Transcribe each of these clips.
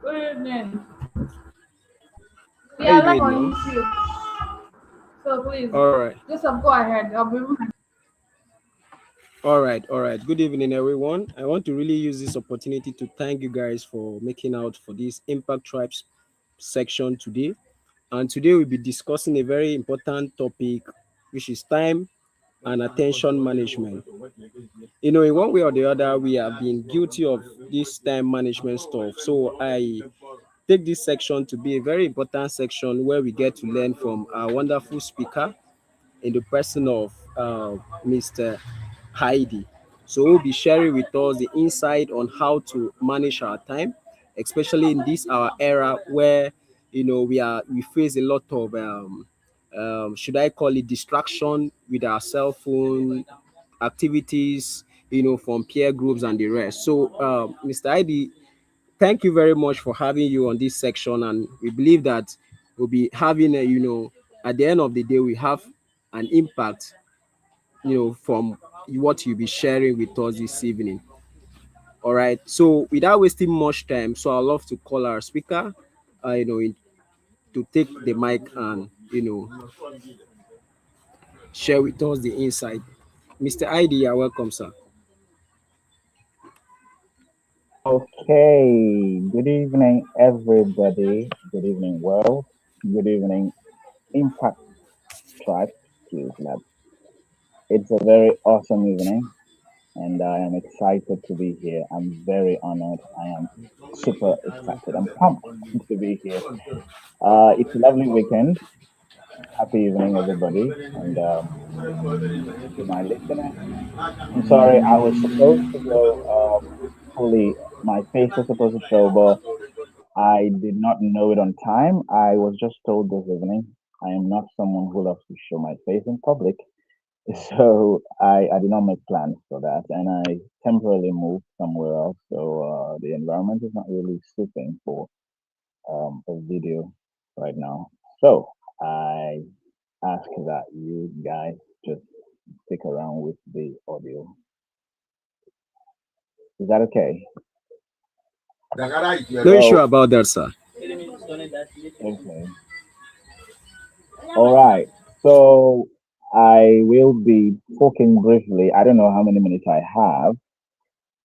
Good evening. We How you are live doing on now? YouTube, so please, All right, just go ahead. I'll be all right. Good evening, everyone. I want to really use this opportunity to thank you guys for making out for this Impact Tribes section today. And today we'll be discussing a very important topic, which is time and attention management. In one way or the other, we have been guilty of this time management stuff. So I take this section to be a very important section where we get to learn from our wonderful speaker in the person of Mr. Heidi. So we'll be sharing with us the insight on how to manage our time, especially in this our era where we face a lot of should I call it distraction with our cell phone activities, from peer groups and the rest. So Mr. Heidi, thank you very much for having you on this section, and we believe that we'll be having at the end of the day we have an impact from what you'll be sharing with us this evening. All right, so without wasting much time, so I'd love to call our speaker to take the mic and share with us the insight. Mr. Id, you're welcome, sir. Okay, good evening, everybody. Good evening, world. Good evening, Impact Tribe Skills Lab. It's a very awesome evening, and I am excited to be here. I'm very honored. I am super excited. I'm pumped to be here. It's a lovely weekend. Happy evening, everybody, and to my listeners. I'm sorry, I was supposed to go fully. My face was supposed to show, but I did not know it on time. I was just told this evening I am not someone who loves to show my face in public. So I did not make plans for that. And I temporarily moved somewhere else. So the environment is not really suiting for a video right now. So I ask that you guys just stick around with the audio. Is that okay? No issue So, about that, sir. okay. All right. So I will be talking briefly. I don't know how many minutes I have.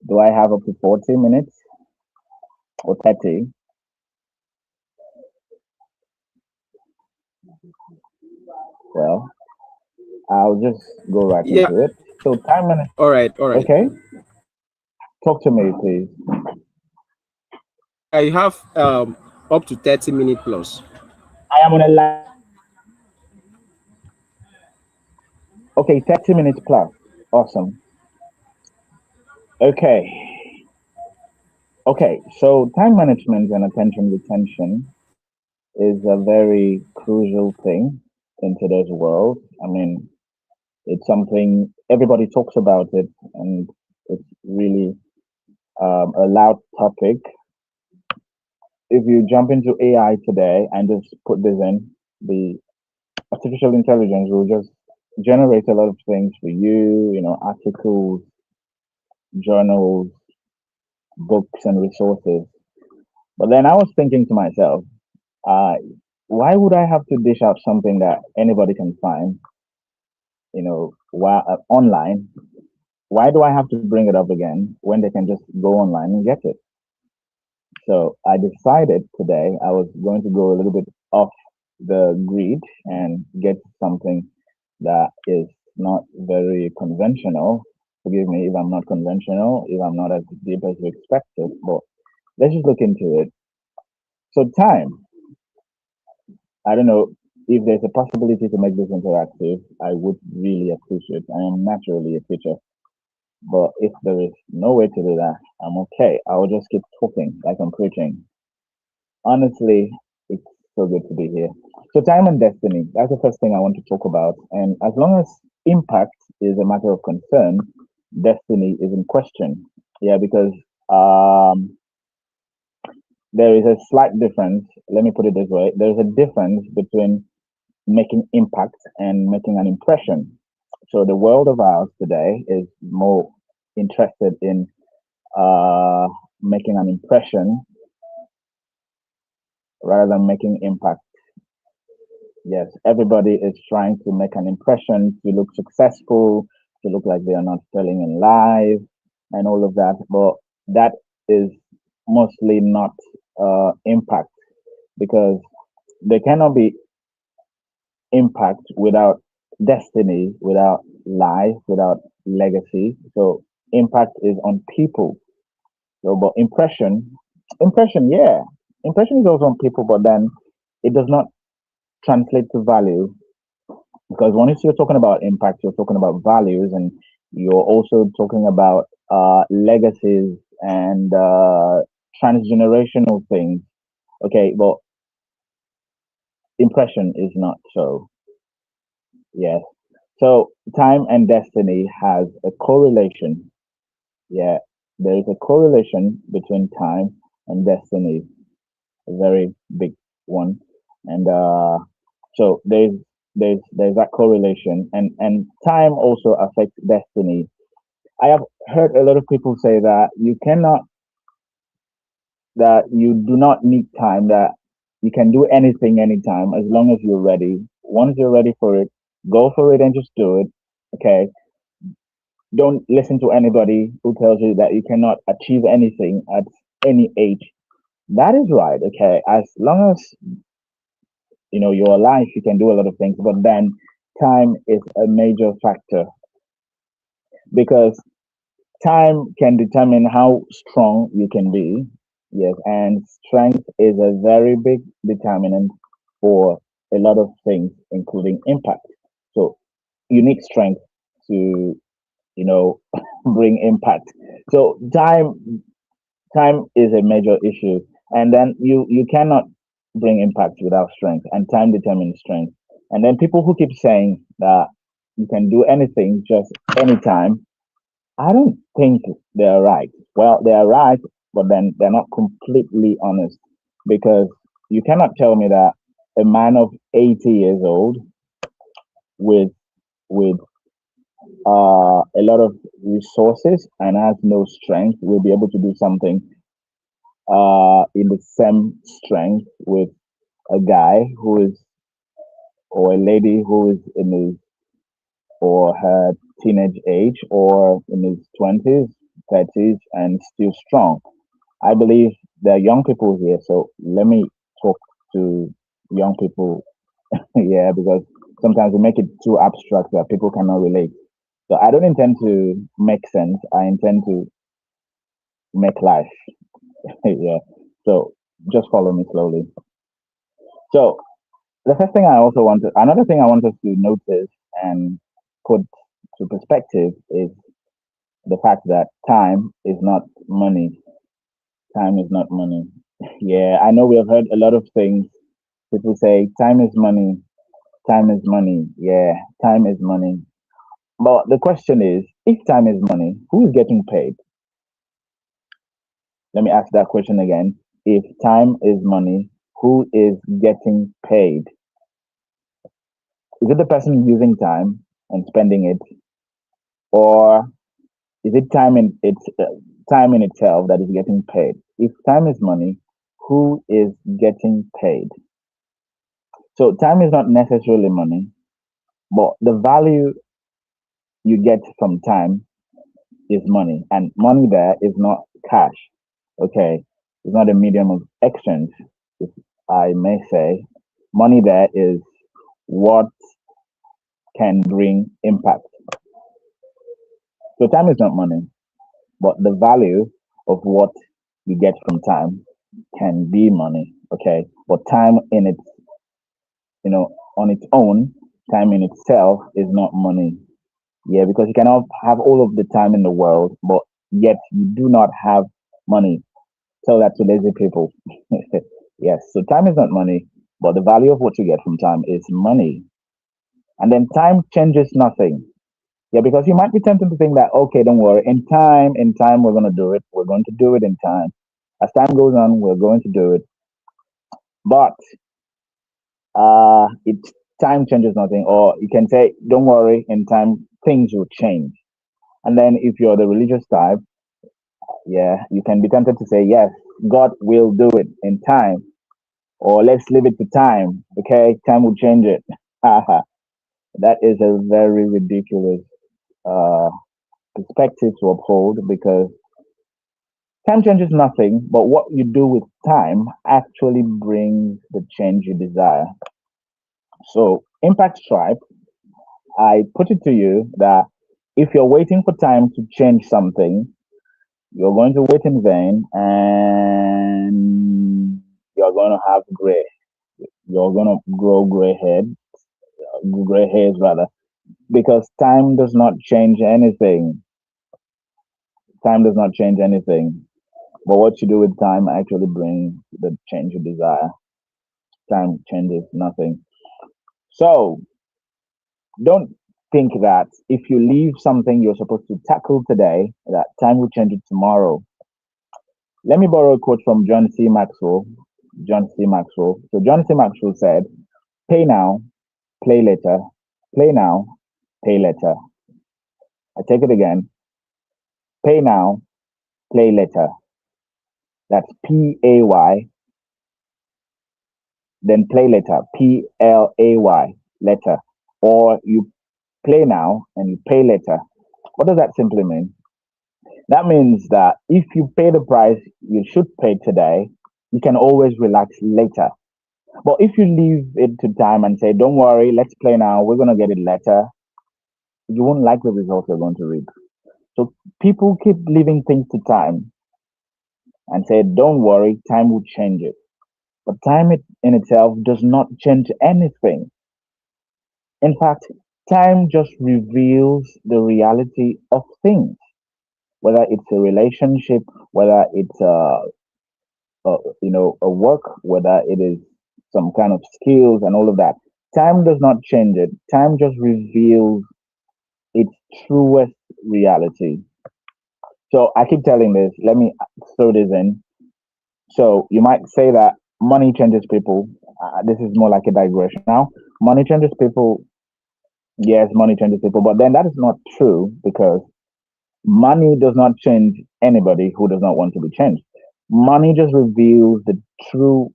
Do I have up to 40 minutes or 30? Well, I'll just go right Yeah. into it. So time minutes. All right. All right. Okay. Talk to me, please. Yeah, you have up to 30 minutes plus. I am on a okay, 30 minutes plus. Awesome. Okay. Okay. So time management and attention retention is a very crucial thing in today's world. I mean, it's something everybody talks about it, and it's really a loud topic. If you jump into AI today and just put this in, the artificial intelligence will just generate a lot of things for you, articles, journals, books, and resources. But then I was thinking to myself, uh, why would I have to dish out something that anybody can find, while, online? Why do I have to bring it up again when they can just go online and get it? So I decided today I was going to go a little bit off the grid and get something that is not very conventional. Forgive me if I'm not conventional, if I'm not as deep as you expected, but let's just look into it. So time, I don't know if there's a possibility to make this interactive. I would really appreciate. I am naturally a teacher, but if there is no way to do that, I'm okay. I'll just keep talking like I'm preaching. Honestly, it's so good to be here. So, time and destiny, that's the first thing I want to talk about. And as long as impact is a matter of concern, destiny is in question. Yeah, because um, there is a slight difference. Let me put it this way, there's a difference between making impact and making an impression. So, the world of ours today is more interested in uh, making an impression rather than making impact. Yes, everybody is trying to make an impression, to look successful, to look like they are not failing in life, and all of that. But that is mostly not impact, because there cannot be impact without destiny, without life, without legacy. So impact is on people. So, but impression, yeah, impression is also on people, but then it does not translate to value, because once you're talking about impact, you're talking about values, and you're also talking about legacies and transgenerational things. Okay, but impression is not so. Yes. So time and destiny has a correlation. Yeah, there is a correlation between time and destiny, a very big one. And so there's that correlation, and time also affects destiny. I have heard a lot of people say that you do not need time, that you can do anything anytime as long as you're ready. Once you're ready for it, go for it and just do it. Okay. Don't listen to anybody who tells you that you cannot achieve anything at any age. That is right. Okay. As long as you're alive, you can do a lot of things, but then time is a major factor, because time can determine how strong you can be. Yes, and strength is a very big determinant for a lot of things, including impact. So you need strength to, you know, bring impact. So time is a major issue, and then you cannot bring impact without strength, and time determines strength. And then people who keep saying that you can do anything just anytime, I don't think they're right. Well, they are right, but then they're not completely honest, because you cannot tell me that a man of 80 years old with with a lot of resources and has no strength will be able to do something in the same strength with a guy who is, or a lady who is in his or her teenage age, or in his 20s, 30s, and still strong. I believe there are young people here, so let me talk to young people. Yeah, because sometimes we make it too abstract that people cannot relate. So I don't intend to make sense. I intend to make life. Yeah. So just follow me slowly. So the first thing another thing I want us to notice and put to perspective is the fact that time is not money. Time is not money. Yeah, I know we have heard a lot of things. People say time is money, time is money. Yeah, time is money. But the question is, if time is money, who is getting paid? Let me ask that question again. If time is money, who is getting paid? Is it the person using time and spending it, or is it time in itself that is getting paid? If time is money, who is getting paid? So time is not necessarily money, but the value you get from time is money, and money there is not cash. Okay, it's not a medium of exchange, if I may say. Money there is what can bring impact. So time is not money, but the value of what you get from time can be money. Okay, but time in its, on its own, time in itself is not money. Yeah, because you cannot have all of the time in the world, but yet you do not have money. Tell that to lazy people. Yes, so time is not money, but the value of what you get from time is money. And then time changes nothing. Yeah, because you might be tempted to think that, okay, don't worry, in time, we're going to do it. We're going to do it in time. As time goes on, we're going to do it. But it time changes nothing. Or you can say, don't worry, in time, things will change. And then if you're the religious type, yeah, you can be tempted to say, yes, God will do it in time. or let's leave it to time. Okay, time will change it. That is a very ridiculous uh, perspective to uphold because time changes nothing, but what you do with time actually brings the change you desire. So, Impact Stripe, I put it to you that if you're waiting for time to change something, you're going to wait in vain and you're going to have gray. You're going to grow gray hairs rather, because time does not change anything. Time does not change anything. But what you do with time actually brings the change you desire. Time changes nothing. So don't think that if you leave something you're supposed to tackle today, that time will change it tomorrow. Let me borrow a quote from John C. Maxwell. John C. Maxwell. So John C. Maxwell said, pay now, play later, play now, pay later. I take it again. Pay now, play later. That's PAY, then play later, PLAY, later. Or you play now and you pay later. What does that simply mean? That means that if you pay the price you should pay today, you can always relax later. But if you leave it to time and say, don't worry, let's play now, we're going to get it later, you won't like the results you're going to reap. So people keep leaving things to time and say, don't worry, time will change it. But time in itself does not change anything. In fact, time just reveals the reality of things, whether it's a relationship, whether it's a work, whether it is some kind of skills and all of that. Time does not change it. Time just reveals its truest reality. So I keep telling this. Let me throw this in. So you might say that money changes people. This is more like a digression now. Money changes people. Yes, money changes people, but then that is not true because money does not change anybody who does not want to be changed. Money just reveals the true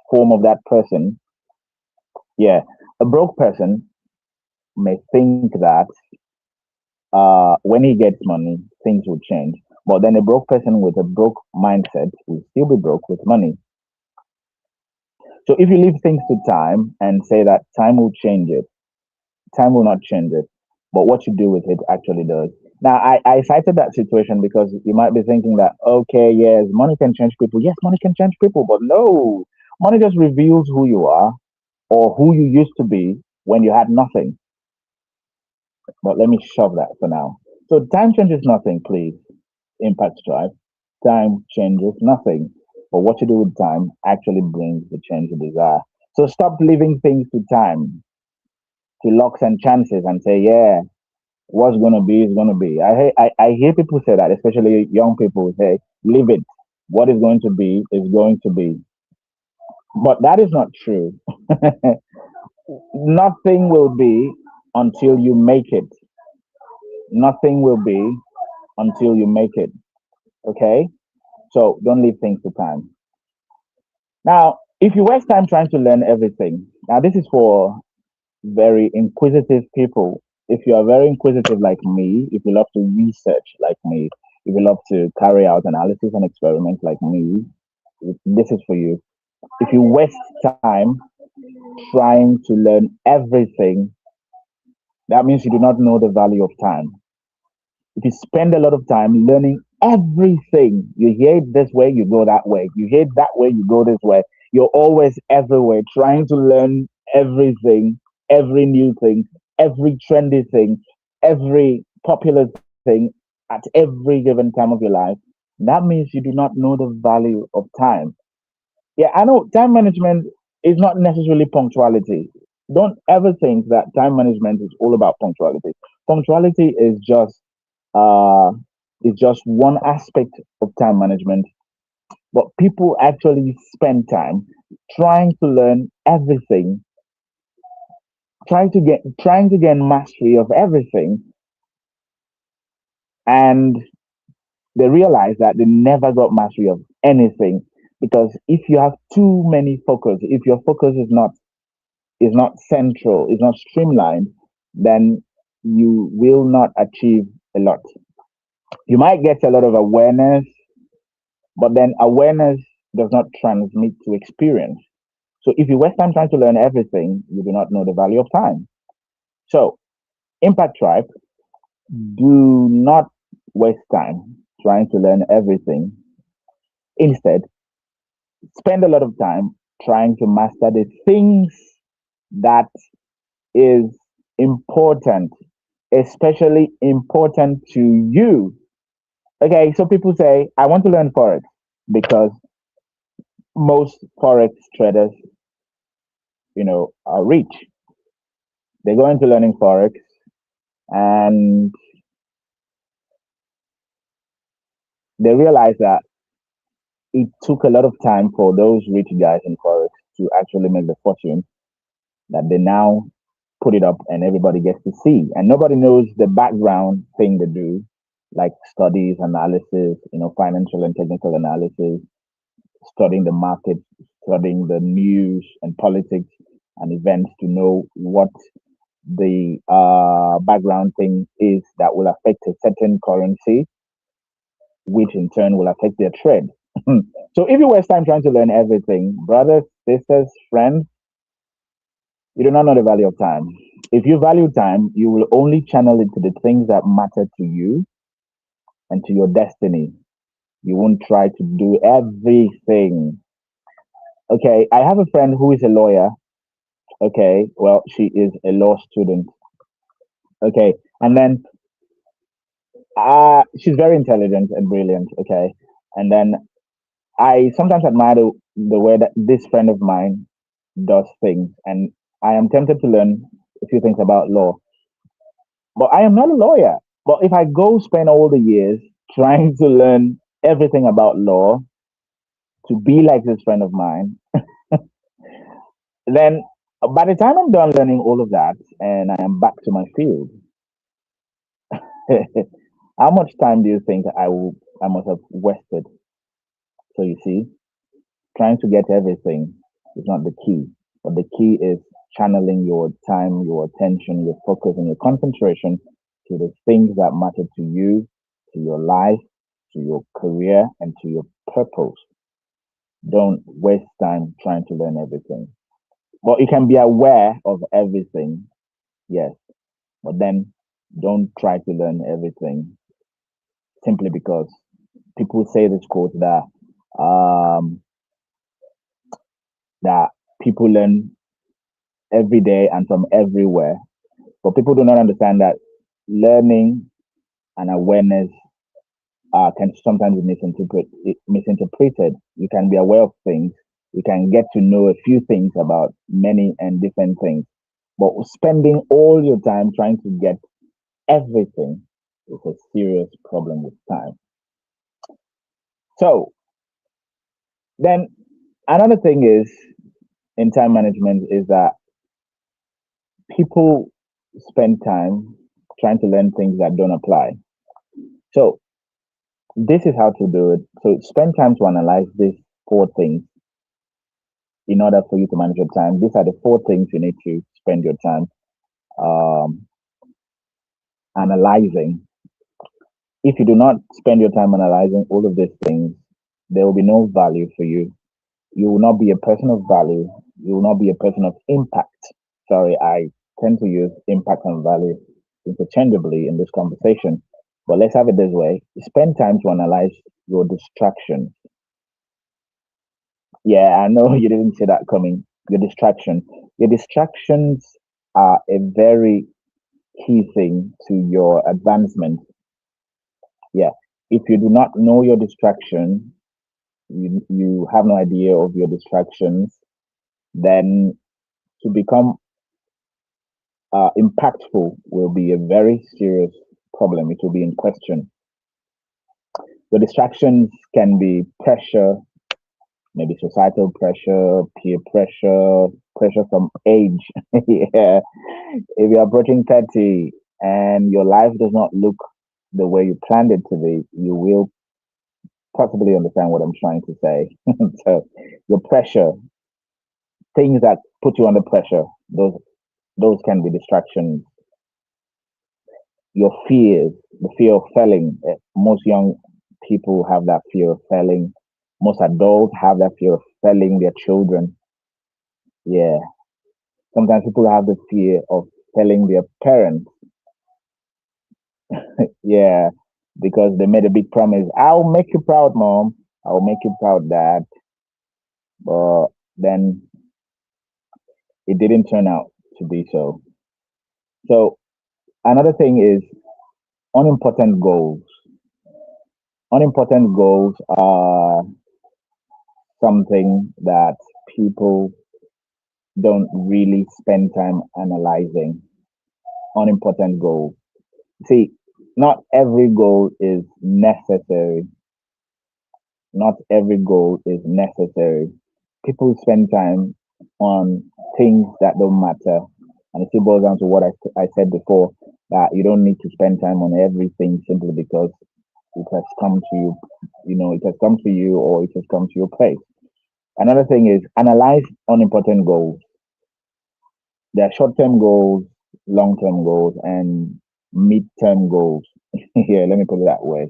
form of that person. Yeah, a broke person may think that when he gets money, things will change. But then a broke person with a broke mindset will still be broke with money. So if you leave things to time and say that time will change it, time will not change it. But what you do with it actually does. Now, I cited that situation because you might be thinking that, okay, yes, money can change people. Yes, money can change people, but no, money just reveals who you are or who you used to be when you had nothing. But let me shove that for now. So time changes nothing, please. Impact Drive. Time changes nothing. But what you do with time actually brings the change you desire. So stop leaving things to time, to locks and chances, and say, yeah, what's gonna be is gonna be. I hear people say that, especially young people say, leave it. What is going to be is going to be. But that is not true. Nothing will be until you make it. Nothing will be until you make it. Okay? So don't leave things to time. Now, if you waste time trying to learn everything, now this is for very inquisitive people. If you are very inquisitive like me, if you love to research like me, if you love to carry out analysis and experiments like me, this is for you. If you waste time trying to learn everything, that means you do not know the value of time. If you spend a lot of time learning everything, you hear it this way, you go that way. You hear it that way, you go this way. You're always everywhere trying to learn everything, every new thing, every trendy thing, every popular thing at every given time of your life. That means you do not know the value of time. Yeah, I know time management is not necessarily punctuality. Don't ever think that time management is all about punctuality. Punctuality uh, is just one aspect of time management, but people actually spend time trying to learn everything, trying to gain mastery of everything, and they realize that they never got mastery of anything. Because if you have too many focus, if your focus is not central, is not streamlined, then you will not achieve a lot. You might get a lot of awareness, but then awareness does not transmit to experience. So if you waste time trying to learn everything, you do not know the value of time. So, Impact Tribe, do not waste time trying to learn everything. Instead, spend a lot of time trying to master the things that is important, especially important to you. Okay, so people say, I want to learn Forex because most Forex traders, are rich. They go into learning Forex and they realize that it took a lot of time for those rich guys in Forex to actually make the fortune that they now put it up and everybody gets to see. And nobody knows the background thing they do, like studies, analysis, financial and technical analysis, studying the market, studying the news and politics and events to know what the background thing is that will affect a certain currency, which in turn will affect their trade. So if you waste time trying to learn everything, brothers, sisters, friends, you do not know the value of time. If you value time, you will only channel it to the things that matter to you and to your destiny. You won't try to do everything. Okay, I have a friend who is a lawyer. Okay, well, she is a law student. Okay, and then she's very intelligent and brilliant. Okay, and then I sometimes admire the way that this friend of mine does things, and I am tempted to learn a few things about law. But I am not a lawyer. But if I go spend all the years trying to learn everything about law to be like this friend of mine, then by the time I'm done learning all of that and I am back to my field, how much time do you think I must have wasted? So you see, trying to get everything is not the key, but the key is channeling your time, your attention, your focus, and your concentration to the things that matter to you, to your life, to your career, and to your purpose. Don't waste time trying to learn everything. But you can be aware of everything, yes, but then don't try to learn everything simply because people say this quote um, that people learn every day and from everywhere. But people do not understand that learning and awareness can sometimes be misinterpreted. You can be aware of things. You can get to know a few things about many and different things. But spending all your time trying to get everything is a serious problem with time. So then another thing is in time management is that people spend time trying to learn things that don't apply. So this is how to do it. So spend time to analyze these four things in order for you to manage your time. These are the four things you need to spend your time um, analyzing. If you do not spend your time analyzing all of these things, there will be no value for you. You will not be a person of value. You will not be a person of impact. Sorry, I tend to use impact and value interchangeably in this conversation. But let's have it this way. Spend time to analyze your distractions. Yeah, I know you didn't see that coming. Your distraction. Your distractions are a very key thing to your advancement. Yeah. If you do not know your distraction, you have no idea of your distractions, then to become impactful will be a very serious problem. It will be in question. The distractions can be pressure, maybe societal pressure, peer pressure, pressure from age. Yeah. If you're approaching 30 and your life does not look the way you planned it to be, you will possibly understand what I'm trying to say. So your pressure, things that put you under pressure, those can be distractions. Your fears, the fear of failing. Most young people have that fear of failing. Most adults have that fear of failing their children. Yeah. Sometimes people have the fear of failing their parents. Yeah. Because they made a big promise. I'll make you proud, mom. I'll make you proud, dad. But then it didn't turn out to be so. So another thing is unimportant goals. Unimportant goals are something that people don't really spend time analyzing. Unimportant goals. See, not every goal is necessary. Not every goal is necessary. People spend time on things that don't matter. And it still boils down to what I said before, that you don't need to spend time on everything simply because it has come to you, it has come to you or it has come to your place. Another thing is analyze unimportant goals. There are short-term goals, long-term goals, and mid-term goals. Yeah, let me put it that way.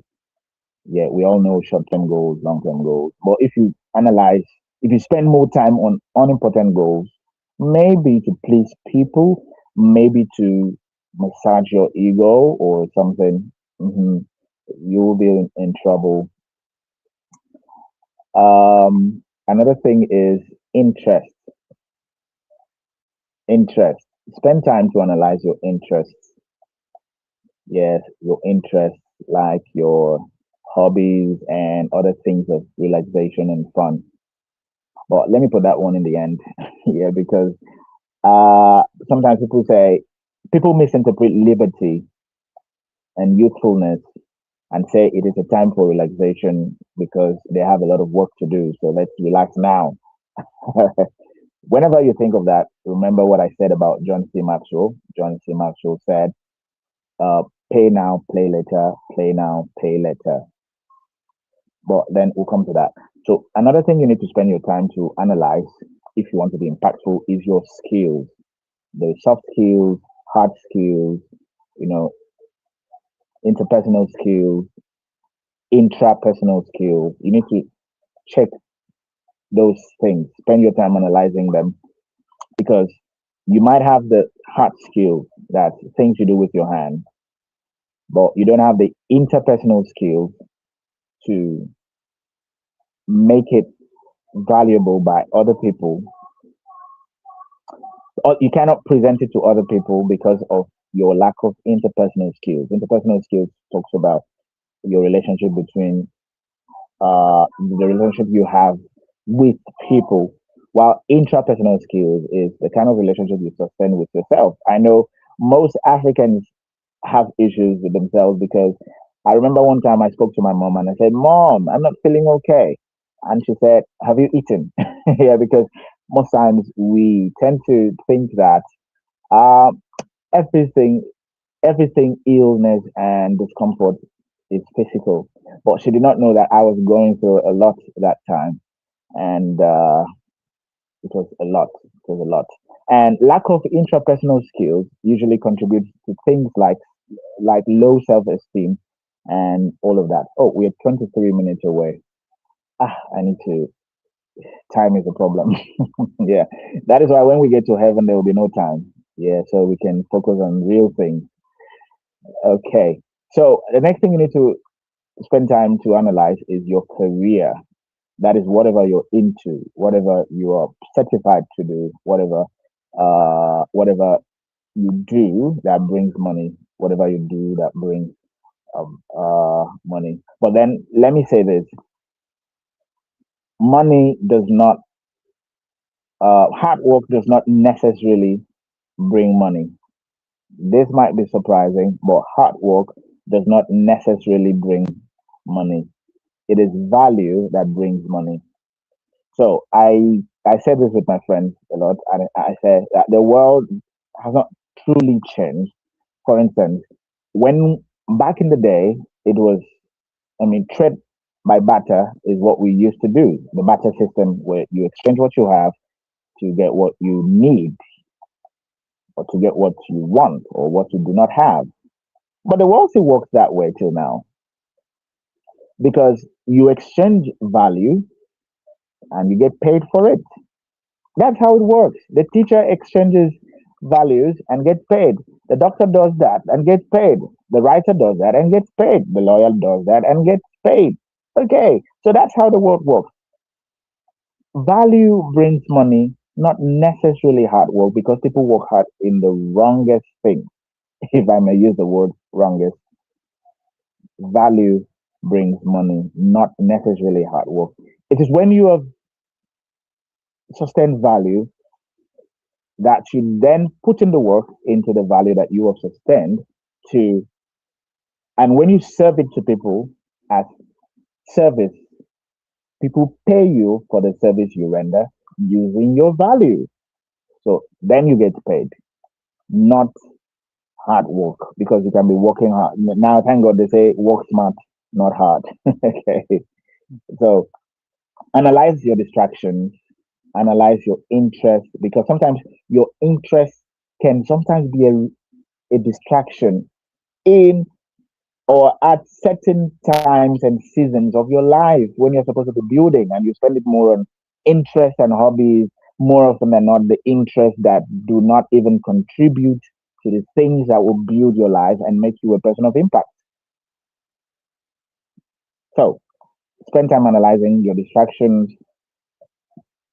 Yeah, we all know short-term goals, long-term goals. But if you spend more time on unimportant goals, maybe to please people, maybe to massage your ego or something, you will be in trouble. Another thing is interest. Interest. Spend time to analyze your interests. Yes, your interests, like your hobbies and other things of relaxation and fun. But let me put that one in the end. Yeah, because sometimes people misinterpret liberty and youthfulness and say it is a time for relaxation because they have a lot of work to do. So let's relax now. Whenever you think of that, remember what I said about John C. Maxwell. John C. Maxwell said, uh, pay now, play later, play now, pay later. But then we'll come to that. So another thing you need to spend your time to analyze if you want to be impactful is your skills, the soft skills, hard skills, you know, interpersonal skills, intrapersonal skills. You need to check those things, spend your time analyzing them because you might have the hard skills, that things you do with your hand, but you don't have the interpersonal skills to make it valuable by other people, or you cannot present it to other people because of your lack of interpersonal skills. Interpersonal skills talks about your relationship between the relationship you have with people, while intrapersonal skills is the kind of relationship you sustain with yourself. I know most Africans have issues with themselves because I remember one time I spoke to my mom and I said, "Mom, I'm not feeling okay." And she said, "Have you eaten?" Yeah, because most times we tend to think that uh, everything, everything illness and discomfort is physical. But she did not know that I was going through a lot that time. And it was a lot. It was a lot. And lack of intrapersonal skills usually contributes to things like low self-esteem and all of that. Oh, we're 23 minutes away. I need to. Time is a problem. Yeah, that is why when we get to heaven, there will be no time. Yeah, so we can focus on real things. Okay. So the next thing you need to spend time to analyze is your career. That is whatever you're into, whatever you are certified to do, whatever you do that brings money, whatever you do that brings money. But then let me say this: money does not, hard work does not necessarily bring money. This might be surprising, but hard work does not necessarily bring money. It is value that brings money. So I said this with my friends a lot, and I said that the world has not truly changed. For instance, when back in the day, it was, I mean, trade by barter is what we used to do. The barter system where you exchange what you have to get what you need or to get what you want or what you do not have. But the world still works that way till now because you exchange value and you get paid for it. That's how it works. The teacher exchanges values and gets paid. The doctor does that and gets paid. The writer does that and gets paid. The lawyer does that and gets paid. Okay, so that's how the world works. Value brings money, not necessarily hard work, because people work hard in the wrongest thing, if I may use the word wrongest. Value brings money, not necessarily hard work. It is when you have sustained value that you then put in the work into the value that you have sustained to, and when you serve it to people as service, people pay you for the service you render using your value. So then you get paid, not hard work, because you can be working hard. Now, thank God they say work smart, not hard. Okay. So analyze your distractions, analyze your interest, because sometimes your interest can sometimes be a distraction in or at certain times and seasons of your life when you're supposed to be building, and you spend it more on interest and hobbies more often than not, the interests that do not even contribute to the things that will build your life and make you a person of impact. So spend time analyzing your distractions,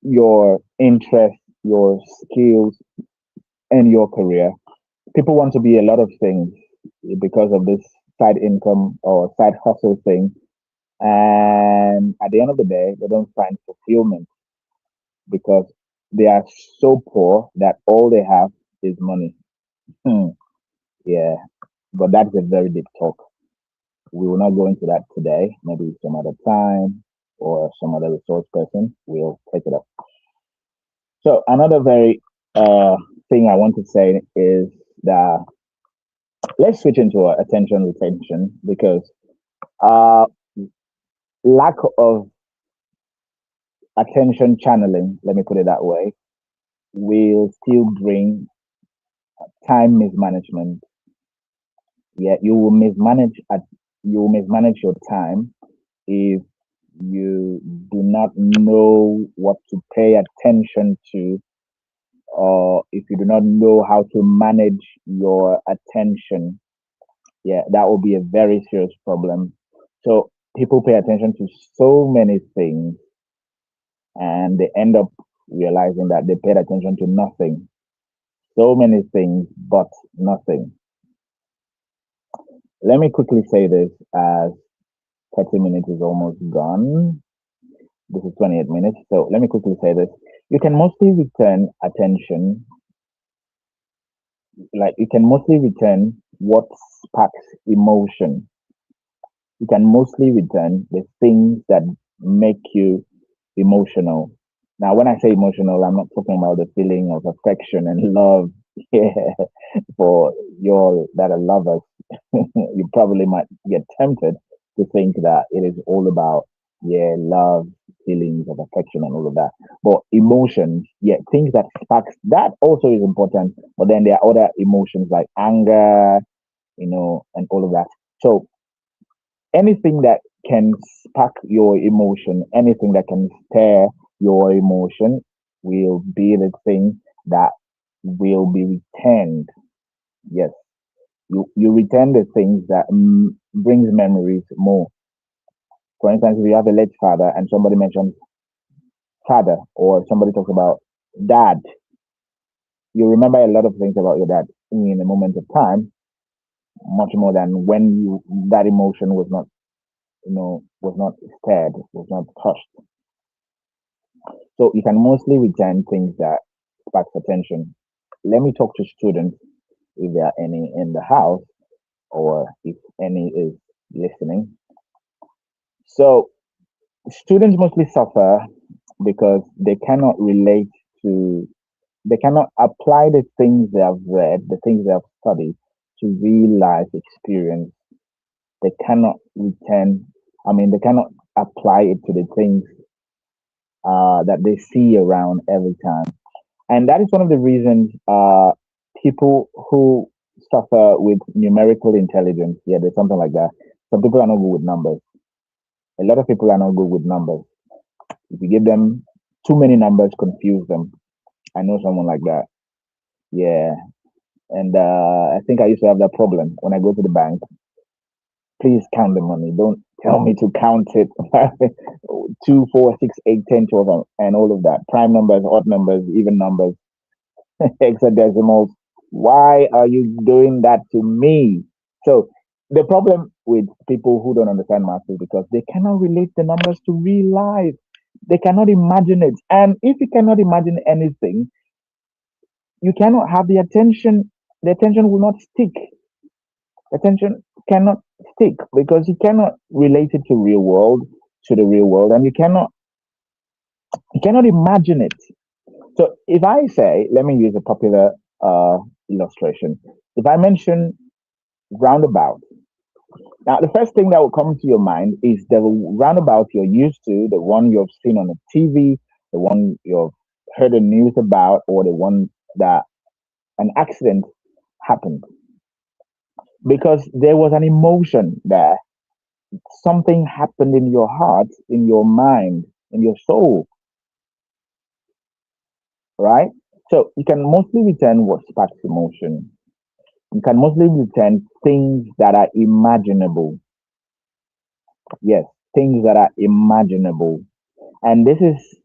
your interests, your skills, and your career. People want to be a lot of things because of this side income or side hustle thing. And at the end of the day, they don't find fulfillment because they are so poor that all they have is money. Hmm, yeah, but that's a very deep talk. We will not go into that today. Maybe some other time or some other resource person will take it up. So another very thing I want to say is that let's switch into attention retention because uh, lack of attention channeling, let me put it that way, will still bring time mismanagement. Yeah, you will mismanage your time if you do not know what to pay attention to, or if you do not know how to manage your attention. Yeah, that will be a very serious problem. So people pay attention to so many things and they end up realizing that they paid attention to nothing. So many things, but nothing. Let me quickly say this as 30 minutes is almost gone. This is 28 minutes. So let me quickly say this. You can mostly return attention, like you can mostly return what sparks emotion. You can mostly return the things that make you emotional. Now, when I say emotional, I'm not talking about the feeling of affection and love. Yeah, for y'all that are lovers, you probably might get tempted to think that it is all about, yeah, love, feelings of affection and all of that. But emotions, yeah, things that sparks, that also is important. But then there are other emotions like anger, and all of that. So anything that can spark your emotion, anything that can stir your emotion will be the thing that will be returned. Yes, you return the things that brings memories more. For instance, if you have a late father and somebody mentions father, or somebody talks about dad, you remember a lot of things about your dad in a moment of time, much more than when that emotion was not, was not stirred, was not touched. So you can mostly return things that spark attention. Let me talk to students if there are any in the house or if any is listening. So students mostly suffer because they cannot apply the things they have read, the things they have studied to real life experience. They cannot return, they cannot apply it to the things that they see around every time. And that is one of the reasons people who suffer with numerical intelligence, yeah, there's something like that. Some people are not good with numbers. A lot of people are not good with numbers. If you give them too many numbers, confuse them. I know someone like that. Yeah. And I think I used to have that problem when I go to the bank. Please count the money. Don't tell me to count it. 2, 4, 6, 8, 10, 12, and all of that. Prime numbers, odd numbers, even numbers, hexadecimals. Why are you doing that to me? So the problem with people who don't understand math is because they cannot relate the numbers to real life. They cannot imagine it. And if you cannot imagine anything, you cannot have the attention. The attention will not stick. Attention cannot stick because you cannot relate it to the real world, and you cannot imagine it. So if I say, let me use a popular illustration. If I mention roundabout, now the first thing that will come to your mind is the roundabout you're used to, the one you've seen on the TV, the one you've heard the news about, or the one that an accident happened. Because there was an emotion there. Something happened in your heart, in your mind, in your soul, right? So you can mostly return what sparks emotion. You can mostly return things that are imaginable. Yes, things that are imaginable. And this is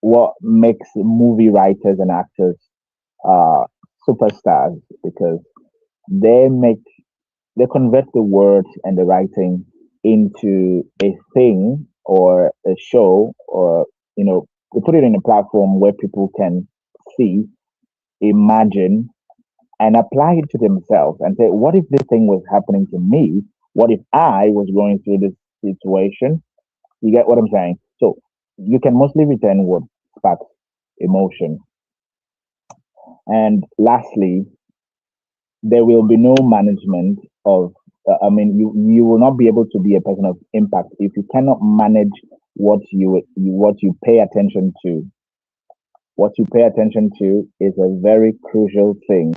what makes movie writers and actors uh, superstars, because they make they convert the words and the writing into a thing or a show, or they put it in a platform where people can see, imagine, and apply it to themselves and say, what if this thing was happening to me? What if I was going through this situation? You get what I'm saying? So you can mostly return what sparks emotion. And lastly, there will be no management of you will not be able to be a person of impact if you cannot manage what you pay attention to. What you pay attention to is a very crucial thing.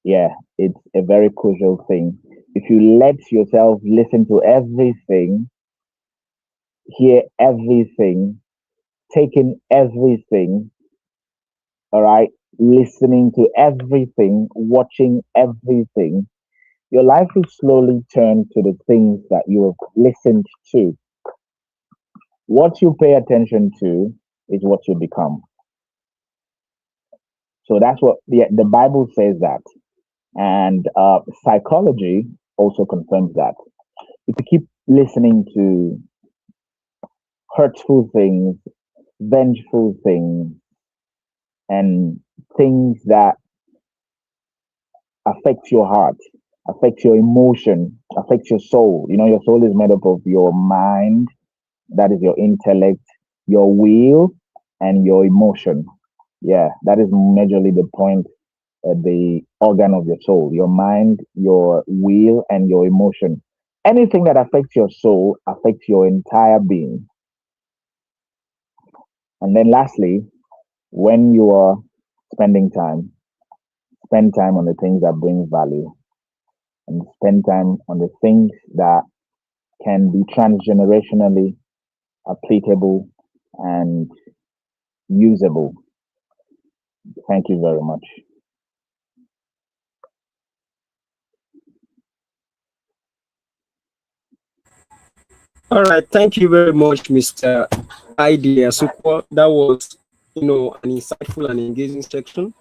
Yeah, it's a very crucial thing. If you let yourself listen to everything, hear everything, take in everything, all right, listening to everything, watching everything, your life will slowly turn to the things that you have listened to. What you pay attention to is what you become. So that's what the Bible says that. And psychology also confirms that. If you keep listening to hurtful things, vengeful things, and things that affect your heart, affect your emotion, affect your soul. Your soul is made up of your mind, that is your intellect, your will, and your emotion. Yeah, that is majorly the point, the organ of your soul, your mind, your will, and your emotion. Anything that affects your soul affects your entire being. And then lastly, when you are spending time, spend time on the things that bring value, and spend time on the things that can be transgenerationally applicable and usable. Thank you very much. All right, thank you very much, Mr. Idy Asuquo. That was, an insightful and engaging section.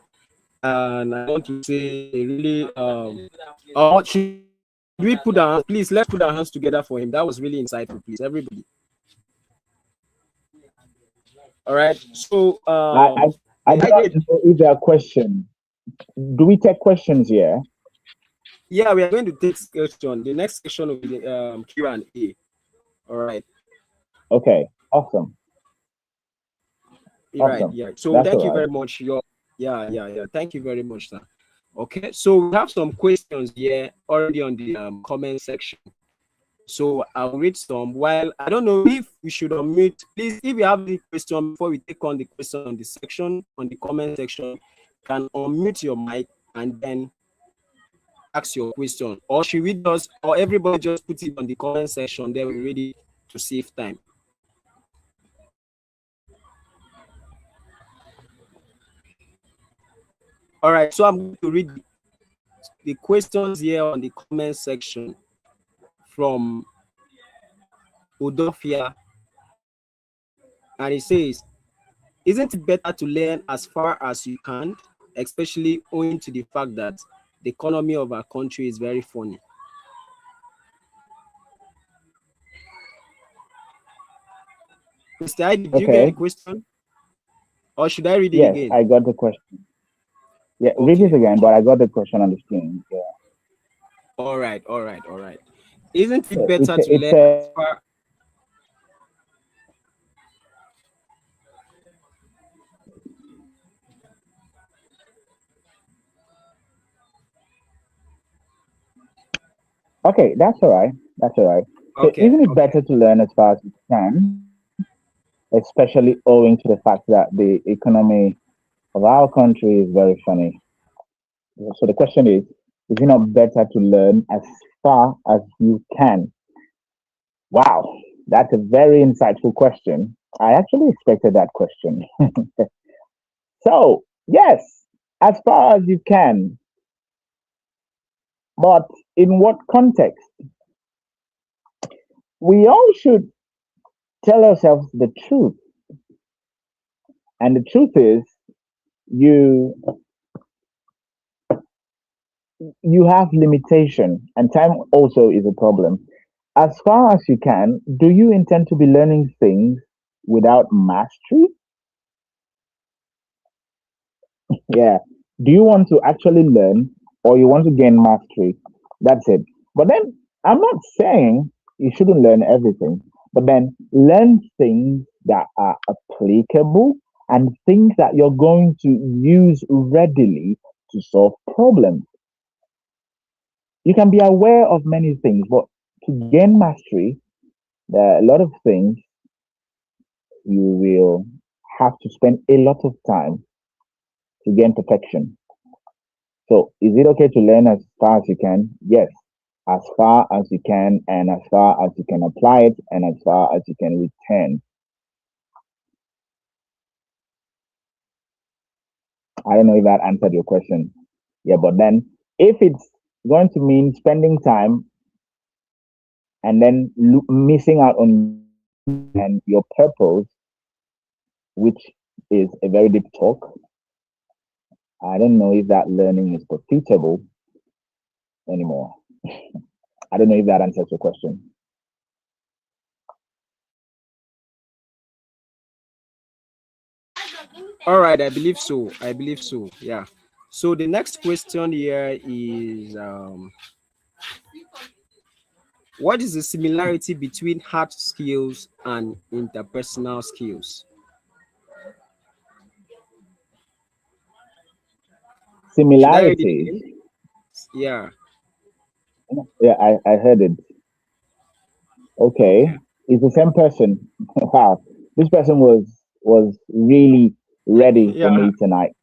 And I want to say, really, should we put our please? Let's put our hands together for him. That was really insightful, please, everybody. All right. So, I do not know if there are questions. Do we take questions here? Yeah, we are going to take question. The next section will be the Q&A. All right. Okay. Awesome. Right. Yeah. So That's thank you all right. very much. Yeah. Thank you very much, sir. Okay. So we have some questions here already on the comment section. So I'll read some. While I don't know if we should unmute, please, if you have the question before we take on the question on the section, on the comment section, can unmute your mic and then ask your question. Or should we just, or everybody just put it on the comment section, then we're ready to save time. All right, so I'm going to read the questions here on the comment section from Udofia, and it says, isn't it better to learn as far as you can, especially owing to the fact that the economy of our country is very funny? Mr. Idy, did you get the question? Or should I read it Yes, again? I got the question. Yeah, Okay, read it again, okay. but I got the question on the screen. Yeah. All right. Isn't it So better to it's learn as far? okay, that's all right. That's all right. So Okay, isn't it okay. better to learn as fast as you can, especially owing to the fact that the economy of our country is very funny? So the question is it not better to learn as far as you can? Wow, that's a very insightful question. I actually expected that question. So, yes, as far as you can, but in what context? We all should tell ourselves the truth. And the truth is, you you have limitation, and time also is a problem. As far as you can, do you intend to be learning things without mastery? Yeah. Do you want to actually learn or you want to gain mastery? That's it. But then I'm not saying you shouldn't learn everything, but then learn things that are applicable and things that you're going to use readily to solve problems. You can be aware of many things, but to gain mastery, there are a lot of things you will have to spend a lot of time to gain perfection. So, is it okay to learn as far as you can? Yes, as far as you can, and as far as you can apply it, and as far as you can return. I don't know if that answered your question. Yeah, but then if it's going to mean spending time and then missing out on and your purpose, which is a very deep talk, I don't know if that learning is profitable anymore. I don't know if that answers your question. All right, I believe so. Yeah. So the next question here is what is the similarity between hard skills and interpersonal skills? Should I read it Similarities. again? Yeah. Yeah, I heard it. Okay, Okay. it's the same person. Wow, this person was really ready for Yeah. me tonight.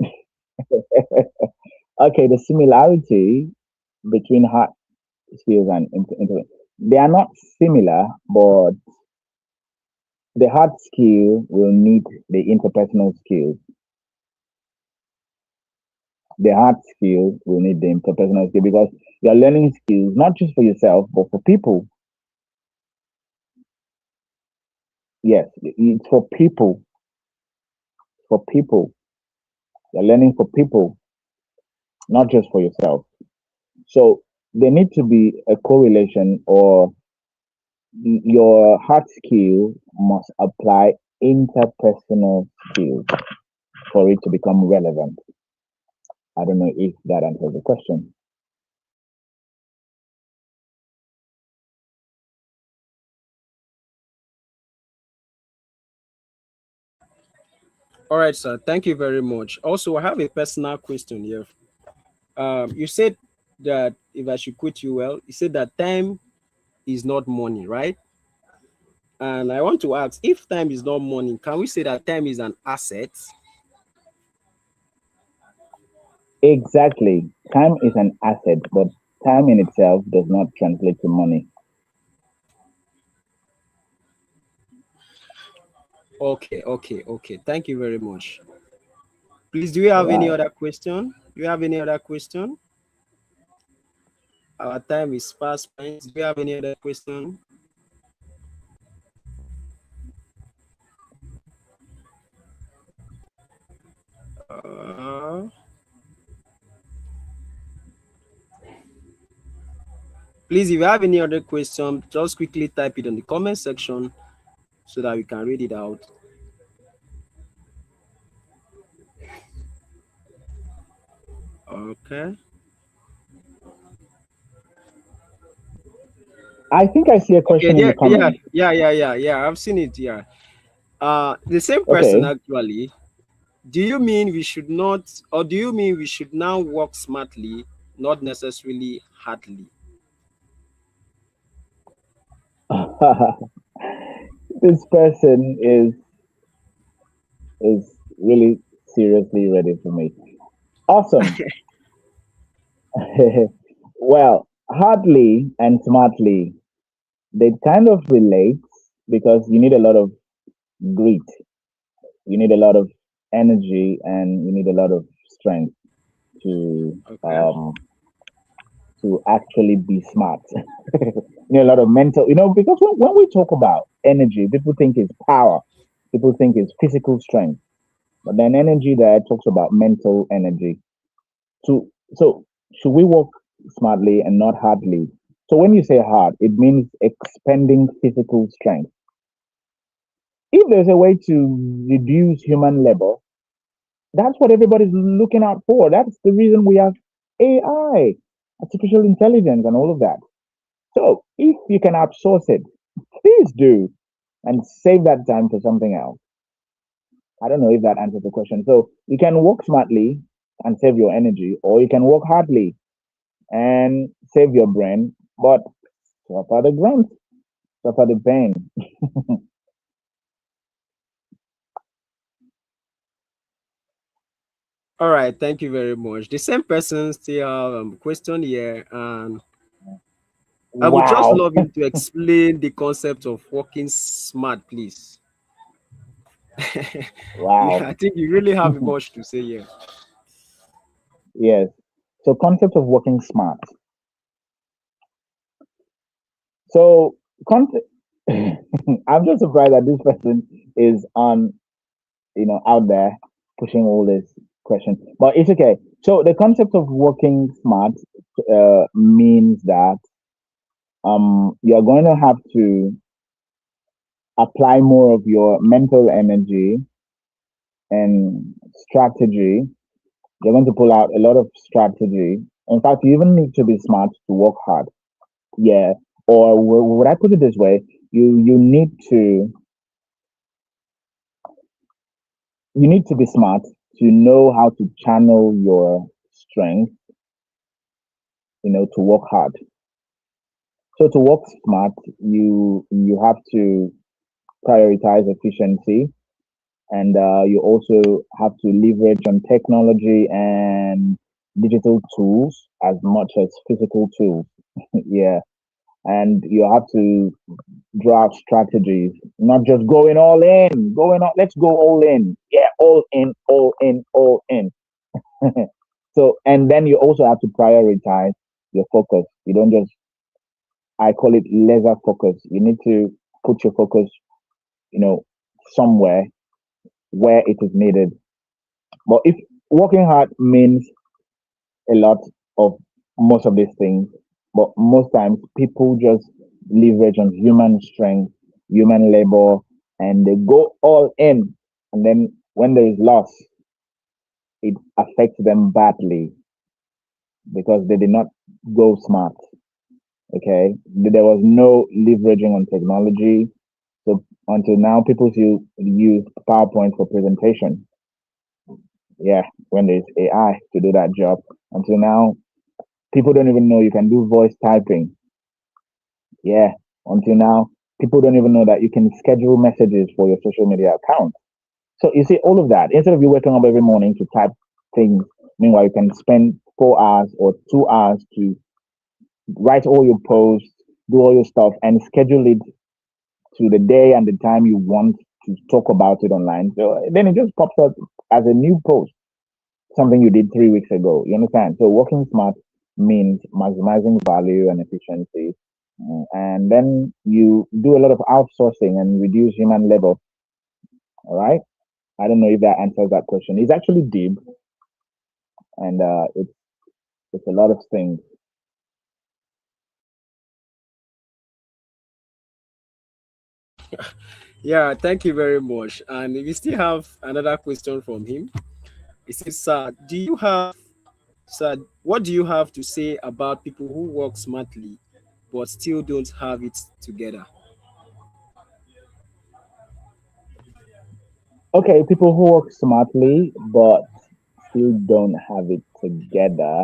Okay, the similarity between hard skills and they are not similar, but the hard skill will need the interpersonal skills. The hard skill will need the interpersonal skill because you're learning skills not just for yourself but for people. Yes, it's for people. For people, you're learning for people, not just for yourself. So there need to be a correlation, or your hard skill must apply interpersonal skills for it to become relevant. I don't know if that answers the question. All right, sir. Thank you very much. Also, I have a personal question here. You said that if I should quote you well, you said that time is not money, right? And I want to ask, if time is not money, can we say that time is an asset? Exactly. Time is an asset, but time in itself does not translate to money. Okay. Thank you very much. Please, do you have any Right. other question? Do you have any other question? Our time is fast spent. Do you have any other question? Uh, Please, if you have any other question, just quickly type it in the comment section so that we can read it out. Okay. I think I see a Okay. question in the comment. Yeah. I've seen it. Yeah. The same person Okay. actually. Do you mean we should not, or do you mean we should now work smartly, not necessarily hardly? This person is really seriously ready for me. Awesome. Well, hardly and smartly, they kind of relate because you need a lot of grit, you need a lot of energy, and you need a lot of strength to Okay. actually be smart. You need a lot of mental, because when we talk about energy, people think it's power, people think it's physical strength, but then energy there talks about mental energy. So should we work smartly and not hardly? So when you say hard, it means expending physical strength. If there's a way to reduce human labor, that's what everybody's looking out for. That's the reason we have AI, artificial intelligence, and all of that. So if you can outsource it, please do and save that time for something else. I don't know if that answers the question. So you can work smartly and save your energy, or you can work hardly and save your brain, but suffer the grunt, suffer the pain. All right. Thank you very much. The same person still have question here, and I would just Wow. love him to explain the concept of working smart, please. Wow. I think you really have much to say here. Yes. So concept of working smart. So concept I'm just surprised that this person is on, out there pushing all this question. But it's okay. So the concept of working smart means that you're going to have to apply more of your mental energy and strategy. You're going to pull out a lot of strategy. In fact, you even need to be smart to work hard. Yeah. Or would I put it this way? You need to be smart to know how to channel your strength, to work hard. So to work smart, you have to prioritize efficiency, and you also have to leverage on technology and digital tools as much as physical tools. Yeah, and you have to draw out strategies, not just going all. Let's go all in. Yeah, all in, all in, all in. So, and then you also have to prioritize your focus. You don't just, I call it laser focus. You need to put your focus, you know, somewhere where it is needed. But if working hard means a lot of most of these things, but most times people just leverage on human strength, human labor, and they go all in. And then when there is loss, it affects them badly because they did not go smart. Okay, there was no leveraging on technology. So until now, people still use PowerPoint for presentation. Yeah, when there's AI to do that job. Until now, people don't even know you can do voice typing. Yeah. Until now, people don't even know that you can schedule messages for your social media account. So you see all of that. Instead of you waking up every morning to type things, meanwhile you can spend 4 hours or 2 hours to write all your posts, do all your stuff, and schedule it to the day and the time you want to talk about it online. So then it just pops up as a new post, something you did 3 weeks ago. You understand? So working smart means maximizing value and efficiency. And then you do a lot of outsourcing and reduce human labor. All right. I don't know if that answers that question. It's actually deep, and it's a lot of things. Yeah, thank you very much. And we still have another question from him. He says, Sir, what do you have to say about people who work smartly but still don't have it together? Okay, people who work smartly but still don't have it together.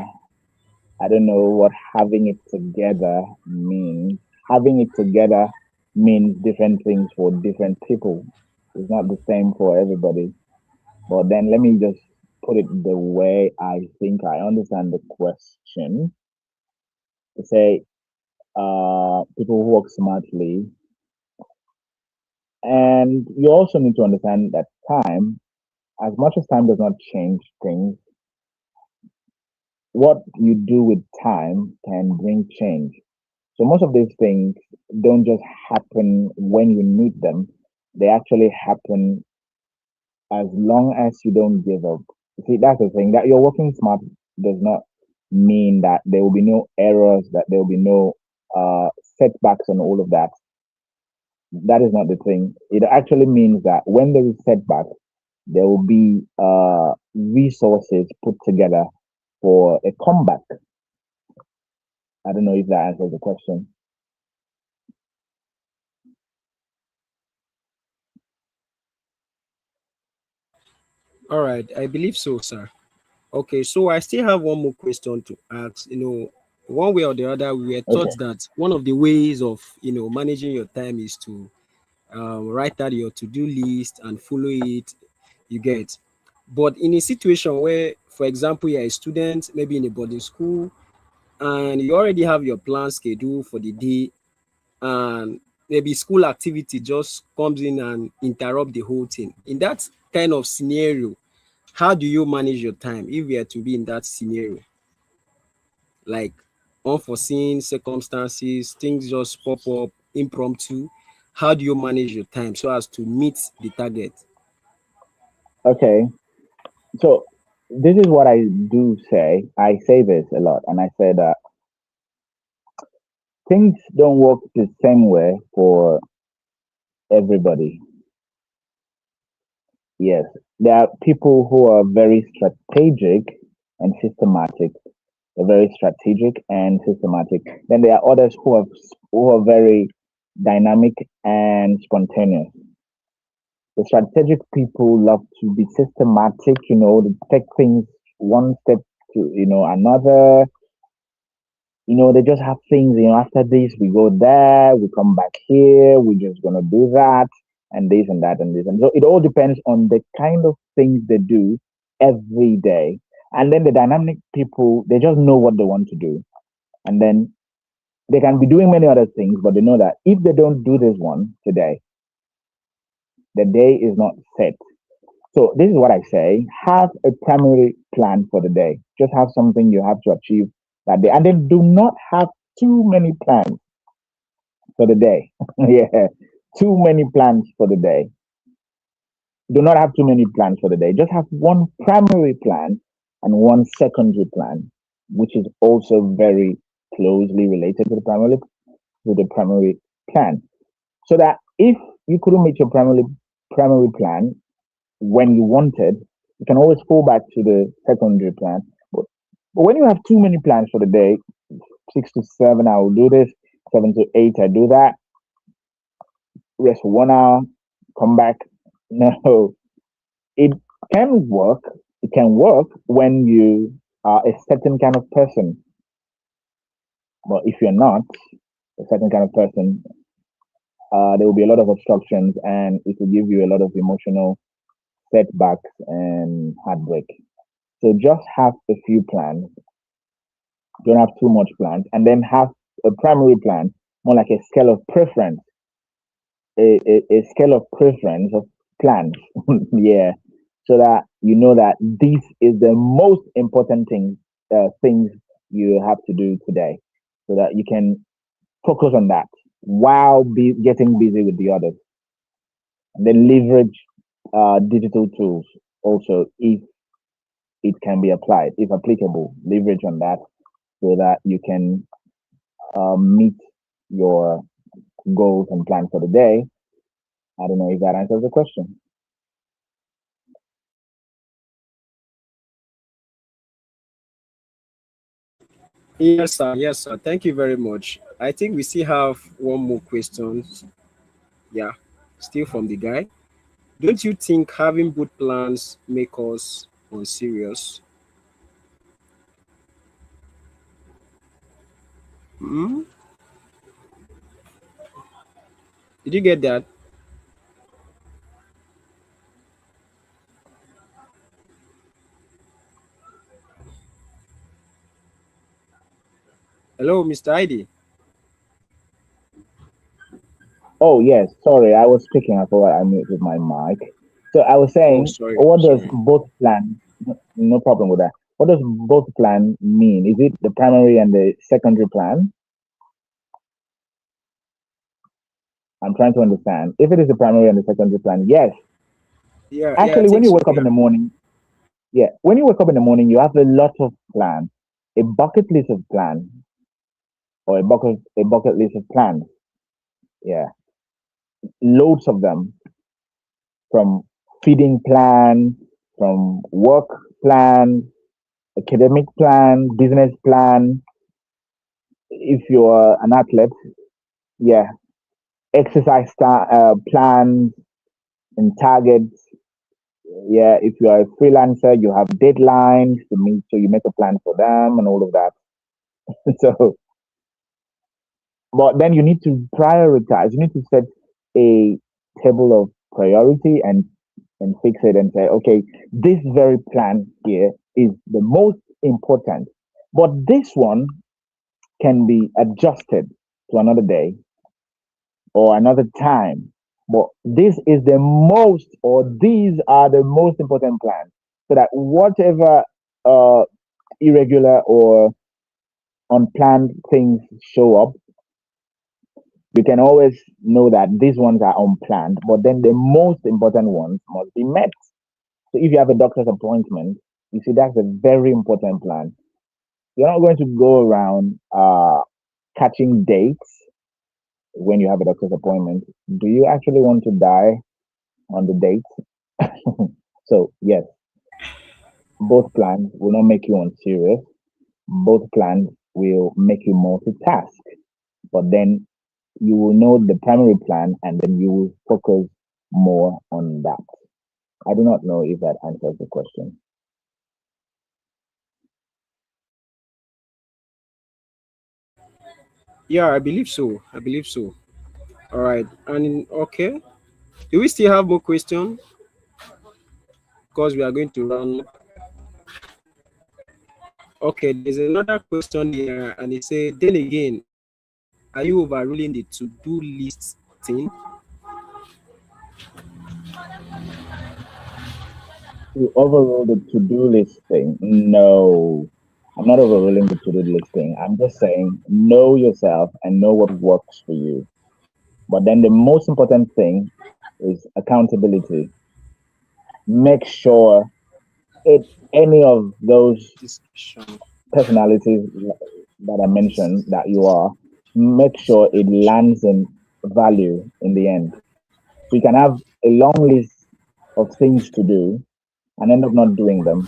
I don't know what having it together means. Having it together means different things for different people. It's not the same for everybody. But then let me just put it the way I think I understand the question. To say, people who work smartly, and you also need to understand that time, as much as time does not change things, what you do with time can bring change. So most of these things don't just happen when you need them. They actually happen as long as you don't give up. You see, that's the thing. That you're working smart does not mean that there will be no errors, that there will be no setbacks and all of that. That is not the thing. It actually means that when there is setback, there will be resources put together for a comeback. I don't know if that answers the question. All right, I believe so, sir. Okay, so I still have one more question to ask. One way or the other, we were taught Okay. that one of the ways of managing your time is to write out your to-do list and follow it. You get, but in a situation where, for example, you're a student, maybe in a boarding school, and you already have your plan schedule for the day, and maybe school activity just comes in and interrupt the whole thing. In that kind of scenario, how do you manage your time if you are to be in that scenario? Like unforeseen circumstances, things just pop up impromptu. How do you manage your time so as to meet the target? Okay. So this is what I do say. I say this a lot, and I say that things don't work the same way for everybody. Yes, there are people who are very strategic and systematic. They're very strategic and systematic. Then there are others who are very dynamic and spontaneous. The strategic people love to be systematic, to take things one step to another. They just have things, after this, we go there, we come back here, we're just going to do that, and this and that and this. And so it all depends on the kind of things they do every day. And then the dynamic people, they just know what they want to do. And then they can be doing many other things, but they know that if they don't do this one today, the day is not set. So this is what I say: have a primary plan for the day. Just have something you have to achieve that day, and then do not have too many plans for the day. Yeah, too many plans for the day. Do not have too many plans for the day. Just have one primary plan and one secondary plan, which is also very closely related to the primary plan. So that if you couldn't meet your primary plan when you wanted, you can always fall back to the secondary plan. But when you have too many plans for the day, 6 to 7, I will do this, 7 to 8, I do that, rest for 1 hour, come back. No, it can work. It can work when you are a certain kind of person. But if you're not, a certain kind of person, there will be a lot of obstructions and it will give you a lot of emotional setbacks and heartbreak. So just have a few plans. Don't have too much plans, and then have a primary plan, more like a scale of preference, a scale of preference of plans. Yeah, so that you know that this is the most important things you have to do today, so that you can focus on that while getting busy with the others. And then leverage digital tools also if it can be applied, if applicable. Leverage on that so that you can meet your goals and plans for the day. I don't know if that answers the question. Yes, sir. Yes, sir. Thank you very much. I think we still have one more question. Yeah, still from the guy. Don't you think having both plans make us unserious? Hmm? Did you get that? Hello, Mr. Idy. Oh yes, sorry, I was speaking. I forgot I muted my mic. So I was Oh, saying, sorry, what does sorry. both plan? No problem with that. What does both plan mean? Is it the primary and the secondary plan? I'm trying to understand. If it is the primary and the secondary plan, yes. Yeah, yeah, I Actually, when think you so. wake up in Yeah. the morning, yeah, when you wake up in the morning, you have a lot of plans, a bucket list of plans, or a bucket list of plans. Yeah, loads of them, from feeding plan, from work plan, academic plan, business plan. If you're an athlete, yeah, exercise plans and targets. Yeah, if you are a freelancer, you have deadlines to meet, so you make a plan for them and all of that. So, but then you need to prioritize. You need to set a table of priority and fix it and say, okay, this very plan here is the most important, but this one can be adjusted to another day or another time. But this is the most, or these are the most important plans, so that whatever uh, irregular or unplanned things show up, you can always know that these ones are unplanned, but then the most important ones must be met. So if you have a doctor's appointment, you see that's a very important plan. You're not going to go around catching dates when you have a doctor's appointment. Do you actually want to die on the date? So yes, both plans will not make you unserious. Both plans will make you multitask. But then you will know the primary plan and then you will focus more on that. I do not know if that answers the question. Yeah, I believe so. I believe so. All right. Okay. Do we still have more questions? Because we are going to run up. Okay, there's another question here, and it says, then again, are you overruling the to-do list thing? To overrule the to-do list thing, no. I'm not overruling the to-do list thing. I'm just saying know yourself and know what works for you. But then the most important thing is accountability. Make sure it any of those Discussion. personalities that I mentioned that you are, make sure it lands in value in the end. So you can have a long list of things to do and end up not doing them.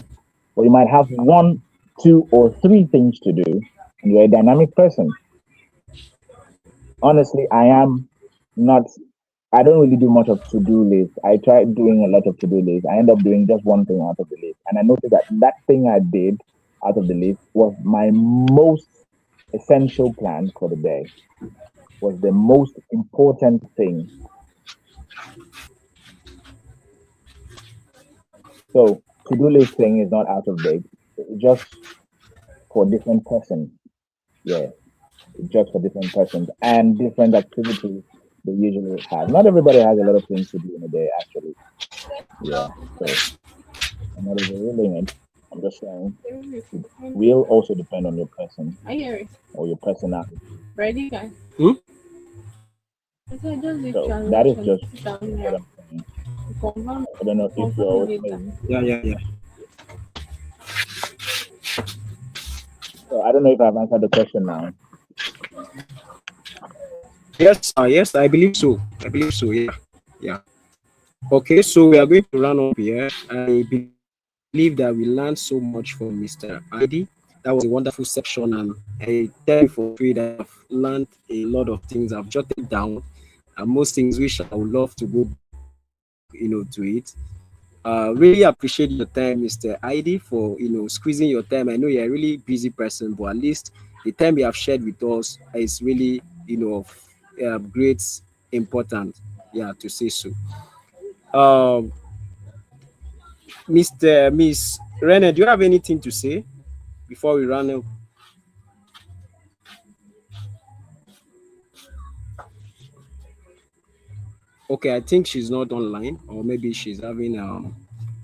Or you might have one, two, or three things to do, and you're a dynamic person. Honestly, I am not. I don't really do much of to-do lists. I try doing a lot of to-do lists. I end up doing just one thing out of the list, and I noticed that that thing I did out of the list was my most essential plan for the day. was the most important thing. So to-do list thing is not out of date. It's just for different persons. Yeah, it's just for different persons and different activities they usually have. Not everybody has a lot of things to do in a day, actually. Yeah, so I'm not overruling it. I'm just saying it will also depend on your person I hear it. or your personality. Ready, guys? Hmm? I said just leave So that is transaction. just Sit down what here. I'm saying. Confirm. I don't know if you're Confirm with later. me. Yeah, yeah, yeah. So I don't know if I've answered the question now. Yes, yes, I believe so. I believe so. Yeah, yeah. Okay, so we are going to run up here. I believe that we learned so much from Mr. Idy. That was a wonderful section, and I tell you for free that I've learned a lot of things. I've jotted down, and most things which I would love to go back, to it. Really appreciate your time, Mr. Idy, for squeezing your time. I know you're a really busy person, but at least the time you have shared with us is really of great importance. Yeah, to say so. Um, Miss Rene, do you have anything to say before we run up? Okay, I think she's not online, or maybe she's having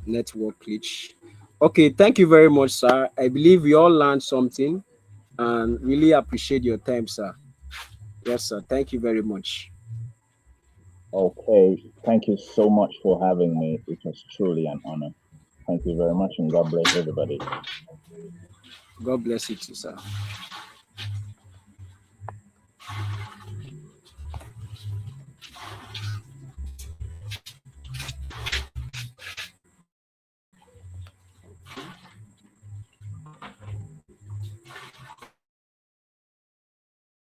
network glitch. Okay, thank you very much, sir. I believe we all learned something and really appreciate your time, sir. Yes, sir. Thank you very much. Okay, thank you so much for having me. It was truly an honor. Thank you very much, and God bless everybody. God bless you too, sir.